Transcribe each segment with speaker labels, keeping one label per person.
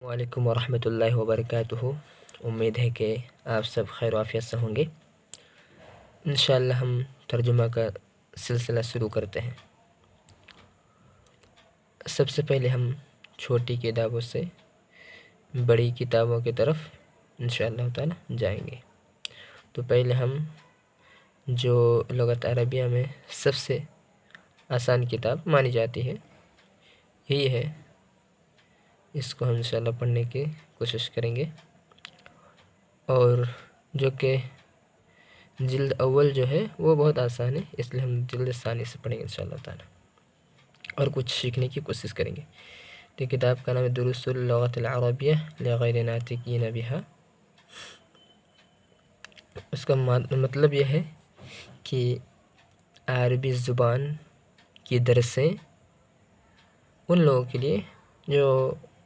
Speaker 1: वालेकुम वरहमतुल्लाहि वबरकातुहू। उम्मीद है कि आप सब खैर आफियत से होंगे। इंशाअल्लाह हम तर्जुमा का सिलसिला शुरू करते हैं। सबसे पहले हम छोटी किताबों से बड़ी किताबों की तरफ इंशाअल्लाह ताला जाएंगे। तो पहले हम जो लुगत अरबिया में सबसे आसान किताब मानी जाती है यही है, इसको हम इंशाअल्लाह पढ़ने की कोशिश करेंगे। और जो कि जिल्द अव्वल जो है वो बहुत आसान है, इसलिए हम जिल्द सानी से पढ़ेंगे इंशाअल्लाह ताला और कुछ सीखने की कोशिश करेंगे। तो किताब का नाम है दुरुसुल लुगतिल अरबिया लिगैरि नातिकीन बिहा। उसका मतलब यह है कि अरबी ज़ुबान की दरसें उन लोगों के लिए जो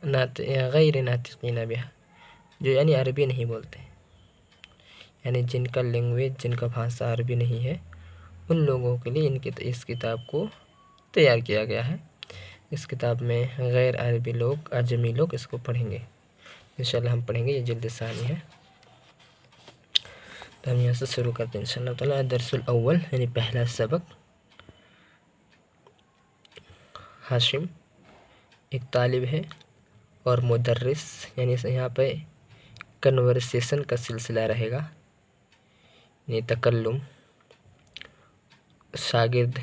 Speaker 1: गैर नातिकीन बिहा, जो यानी अरबी नहीं बोलते, यानी जिनका लैंग्वेज जिनका भाषा अरबी नहीं है, उन लोगों के लिए इस किताब को तैयार किया गया है। इस किताब में गैर अरबी लोग, अजमी लोग इसको पढ़ेंगे इंशाअल्लाह। हम पढ़ेंगे, ये जिल्द सानी है। तो हम यहाँ से शुरू करते हैं इंशाअल्लाह ताला। दरसुल अव्वल यानी पहला सबक। हाशिम एक तालिब है और मुदर्रिस यानी यहाँ पे कन्वर्सेशन का सिलसिला रहेगा, यानी तकल्लुम। शागिर्द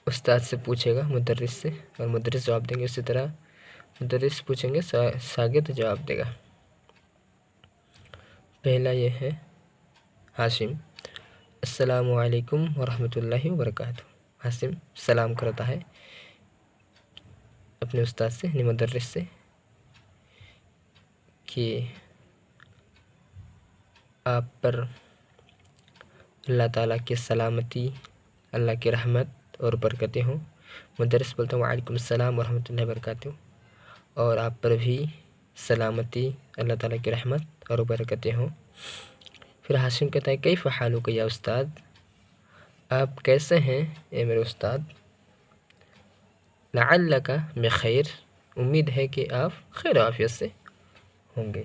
Speaker 1: उस्ताद से पूछेगा मुदर्रिस से और मुदर्रिस जवाब देंगे, उसी तरह मुदर्रिस पूछेंगे, शागिर्द जवाब देगा। पहला ये है हाशिम, अस्सलामु अलैकुम वरहमतुल्लाहि वबरकातुहू। हाशिम सलाम करता है अपने उस्ताद से यानी मुदर्रिस से कि आप पर अल्लाह ताला की सलामती, अल्लाह की रहमत और बरकतें हों। मुदर्रिस बोलता हूँ वालेकुम सलाम वरहमतुल्लाहि वबरकातुहू, और आप पर भी सलामती, अल्लाह ताला की रहमत और बरकतें हों। फिर हाशिम कहता है कैफ़ हालुका या उस्ताद, आप कैसे हैं ए मेरे उस्ताद। लअल्लका बिखैर, उम्मीद है कि आप खैर आफियत से होंगे।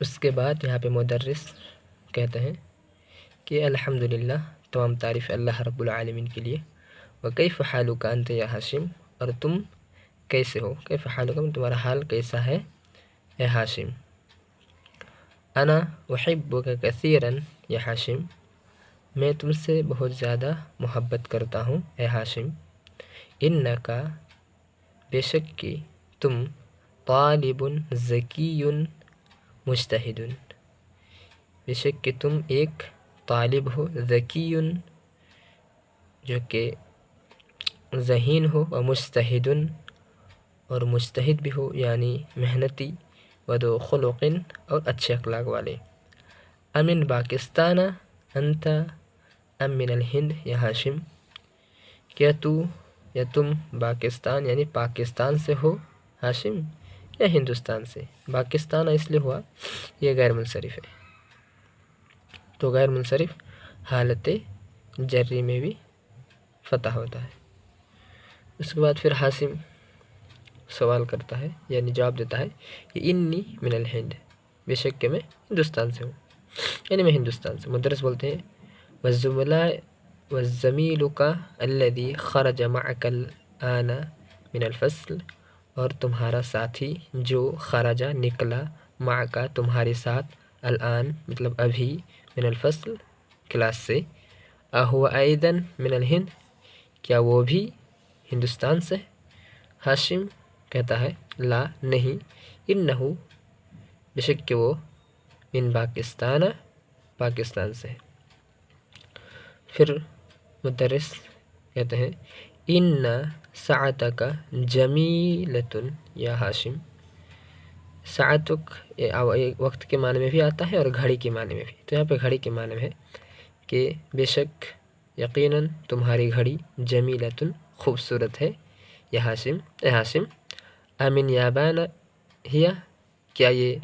Speaker 1: उसके बाद यहाँ पे मुदर्रिस कहते हैं कि अल्हम्दुलिल्लाह, तमाम तारीफ़ अल्लाह रब्बुल आलमीन के लिए। व कैफ़ हालुका अंत या हाशिम, और तुम कैसे हो। कैफ़ हालुका, तुम्हारा हाल कैसा है ए हाशिम। अना उहिब्बुका कसीरन या हाशिम, मैं तुमसे बहुत ज़्यादा मोहब्बत करता हूँ ए हाशिम। इन्नका, बेशक कि तुम, तालिबुन ज़कीयुन मुज्तहिदुन, बेशक कि तुम एक तालिब हो, ज़कीयुन जो कि ज़हीन हो, और मुज्तहिदुन और मुज्तहिद भी हो यानी मेहनती, वदो खुलुक़िन और अच्छे अखलाक वाले। अमिन पाकिस्तान अंत अम मिनल हिंद या हाशिम, क्या तू या तुम पाकिस्तान यानी पाकिस्तान से हो हाशिम या हिंदुस्तान से। पाकिस्तान इसलिए हुआ, ये गैर मुनसरिफ है, तो गैर मुनसरिफ हालत जर्री में भी फ़तह होता है। उसके बाद फिर हाशिम सवाल करता है यानी जवाब देता है कि इन्नी मिनल हिंद, बेशक कि मैं हिंदुस्तान से हूँ, यानी मैं हिंदुस्तान से। मुदर्रिस बोलते हैं वज़्ज़ुमला वज़्ज़मीलुका अल्लज़ी खरज मअकल आना मिनल फ़स्ल, और तुम्हारा साथी जो खरजा निकला, माका तुम्हारे साथ, अल आन मतलब अभी, मिनल फ़स्ल क्लास से, अहुवा ऐदन मिनल हिंद, क्या वो भी हिंदुस्तान से। हाशिम कहता है ला नहीं, इन्नहु बेशक कि वो, मिन पाकिस्तान पाकिस्तान से है। फिर मुदर्रिस कहते हैं इन्ना सअतका जमीलतुन या हाशिम। सअतुक वक्त के माने में भी आता है और घड़ी के माने में भी, तो यहाँ पे घड़ी के माने में है कि बेशक यकीनन तुम्हारी घड़ी, जमीलतुन खूबसूरत है, या हाशिम ए हाशिम। अमिन याबान हिया, क्या ये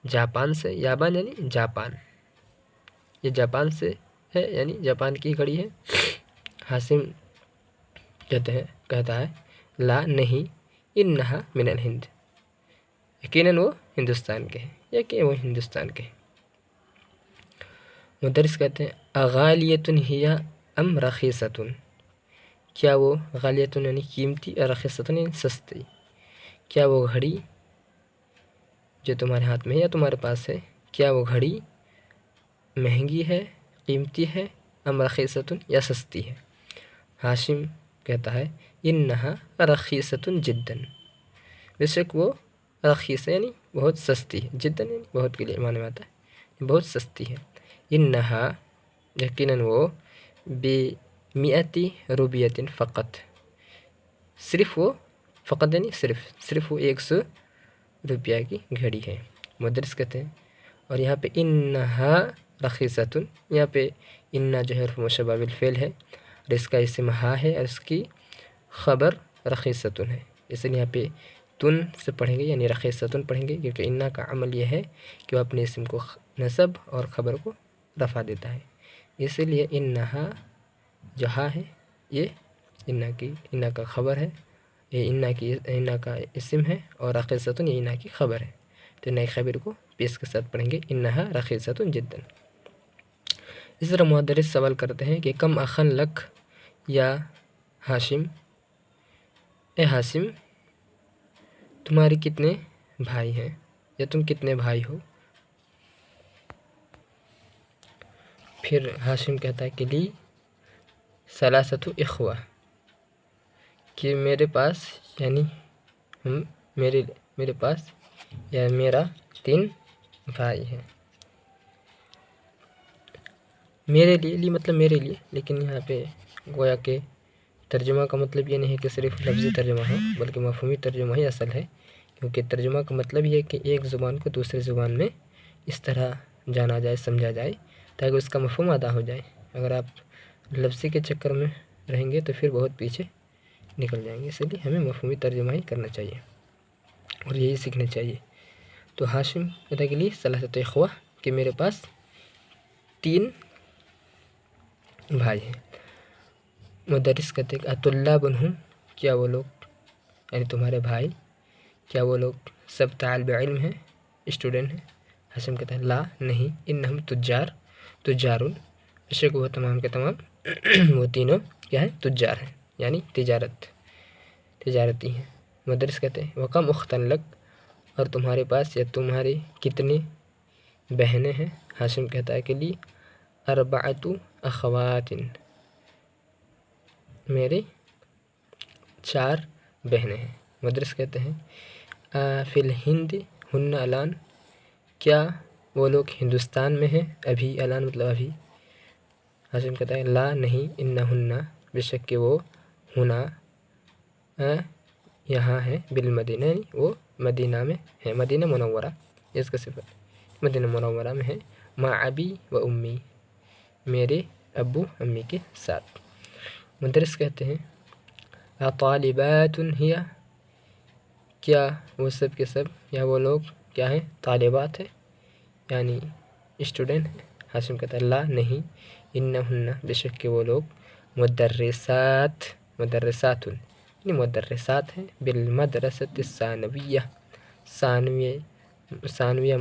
Speaker 1: जापान से, याबान यानी जापान, ये जापान से है यानी जापान की घड़ी है। हाशिम कहता है ला नहीं इन्नहा मिन अल हिंद, यकीनन वो हिंदुस्तान के हैं, या कि वो हिंदुस्तान के हैं। मुदर्रिस कहते हैं अगालियतुन हिया अम रखीसतुन, क्या वो गालियतुन यानी कीमती और रखीसतुन यानी सस्ती, क्या वो घड़ी जो तुम्हारे हाथ में है या तुम्हारे पास है, क्या वो घड़ी महंगी है, कीमती है, अम रखीसतुन या सस्ती है। हाशिम कहता है इन्नहा रखीसतुन जिद्दन, बेशक वो रखीस यानी बहुत सस्ती है, जिद्दन यानी बहुत के लिए माने में आता है, बहुत सस्ती है। इन्नहा यकीनन वो बे-मिअती रुबियतिन फ़क़त, सिर्फ वो फ़क़त यानी सिर्फ वो 100 रुपया की घड़ी है। मुदर्रिस कहते हैं और यहाँ पे इन्नहा रखीसतुन, यहाँ पे इन्ना जो है हर्फ मुशब्बह बिल फ़िल है और इसका इस्म हा है और इसकी ख़बर रखीसतुन है, इसलिए यहाँ पे तुन से पढ़ेंगे यानी रखीसतुन पढ़ेंगे, क्योंकि इन्ना का अमल यह है कि वो अपने इस्म को नसब और ख़बर को रफ़ा देता है, इसीलिए इन्नहा जो हा है ये इन्ना का ख़बर है, ये इन्ना का इस्म है और रखीसतुन ये इन्ना की ख़बर है। तो नए खबर को पेश के साथ पढ़ेंगे इन्नहा रखीसतुन जिद्दन। इस तरह मुदर्रिस सवाल करते हैं कि कम अखन लक या हाशिम, ए हाशिम तुम्हारे कितने भाई हैं या तुम कितने भाई हो। फिर हाशिम कहता है कि ली सलासतु इख्वा, कि मेरे पास यानी मेरे पास या मेरा 3 भाई हैं। मेरे लिए, ली मतलब मेरे लिए, लेकिन यहाँ पे गोया के तर्जुमा का मतलब ये नहीं है कि सिर्फ लफ्ज़ी तर्जुमा हो, बल्कि मफ़हूमी तर्जुमा ही असल है, क्योंकि तर्जुमा का मतलब ये है कि एक ज़ुबान को दूसरी ज़ुबान में इस तरह जाना जाए, समझा जाए, ताकि उसका मफ़हूम अदा हो जाए। अगर आप लफ्ज़ी के चक्कर में रहेंगे तो फिर बहुत पीछे निकल जाएंगे, इसलिए हमें मफ़हूमी तर्जुमा ही करना चाहिए और यही सीखना चाहिए। तो हाशिम कहता के लिए सलासत इख्वा, कि मेरे पास 3 भाई हैं। मुदर्रिस कहते हैं अतुल्लाबुन हुम, क्या वो लोग यानी तुम्हारे भाई, क्या वो लोग सब तालिब इल्म हैं, स्टूडेंट हैं। हाशिम कहता है ला नहीं इन्नहुम तुज्जारुन, बेशक वो तमाम के तमाम वो तीनों क्या है, तुज्जार हैं यानी तिजारती हैं। मुदर्रिस कहते हैं वकम उख्तन लक, और तुम्हारे पास या तुम्हारी कितनी बहनें हैं। हाशिम कहता है कि ली अर्बअतु अखवातिन, मेरे 4 बहनें हैं। मुदर्रिस कहते हैं फिल हिंद हुन्ना अलान, क्या वो लोग हिंदुस्तान में हैं अभी, अलान मतलब अभी। हाशिम कहता है ला नहीं इन्ना हुन्ना, बेशक के वो हुना यहाँ है, बिल मदीना यानी वो मदीना में है, मदीना मुनव्वरा इसका सिफत, मदीना मुनव्वरा में है। माँ अबी व उम्मी, मेरे अब्बू अम्मी के साथ। मुदर्रिस कहते हैं तालिबातुन हिया, क्या वो सब के सब या वो लोग क्या हैं, तालिबात है यानी स्टूडेंट है। हाशिम कहता है ला नहीं इन्नहुन्ना, बेशक के वो लोग मुदर्रिसातुन यानी मुदर्रिसात हैं, बिल मदरसत सानविया, सानविया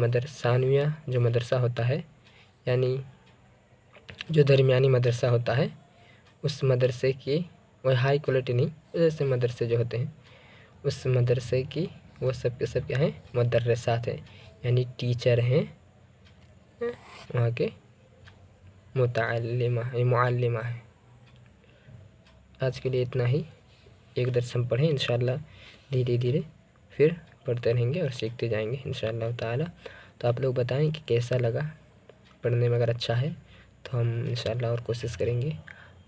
Speaker 1: जो मदरसा होता है यानी जो दरमियानी मदरसा होता है, उस मदरसे की वह हाई क्वालिटी नहीं, जैसे मदरसे जो होते हैं उस मदरसे की वो सब के सब क्या हैं, मुदर्रिसात हैं यानी टीचर हैं, वहाँ के मुअल्लिमा है। आज के लिए इतना ही, एक दर्स हम पढ़ें, इंशाअल्लाह धीरे धीरे फिर पढ़ते रहेंगे और सीखते जाएंगे इंशाअल्लाह ताला। तो आप लोग बताएं कि कैसा लगा पढ़ने में, अगर अच्छा है तो हम इंशाअल्लाह और कोशिश करेंगे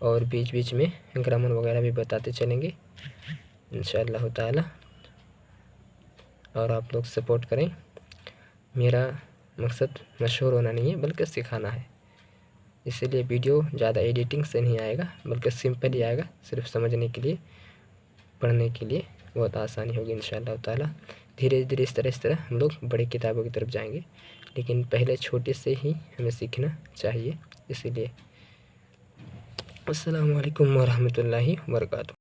Speaker 1: और बीच बीच में ग्रामर वगैरह भी बताते चलेंगे इंशाअल्लाह ताला, और आप लोग सपोर्ट करें। मेरा मकसद मशहूर होना नहीं है बल्कि सिखाना है, इसीलिए वीडियो ज़्यादा एडिटिंग से नहीं आएगा बल्कि सिंपल ही आएगा, सिर्फ समझने के लिए, पढ़ने के लिए बहुत आसानी होगी इंशाअल्लाह ताला। धीरे धीरे इस तरह हम लोग बड़ी किताबों की तरफ जाएंगे, लेकिन पहले छोटे से ही हमें सीखना चाहिए, इसीलिए السلام علیکم ورحمۃ اللہ وبرکاتہ۔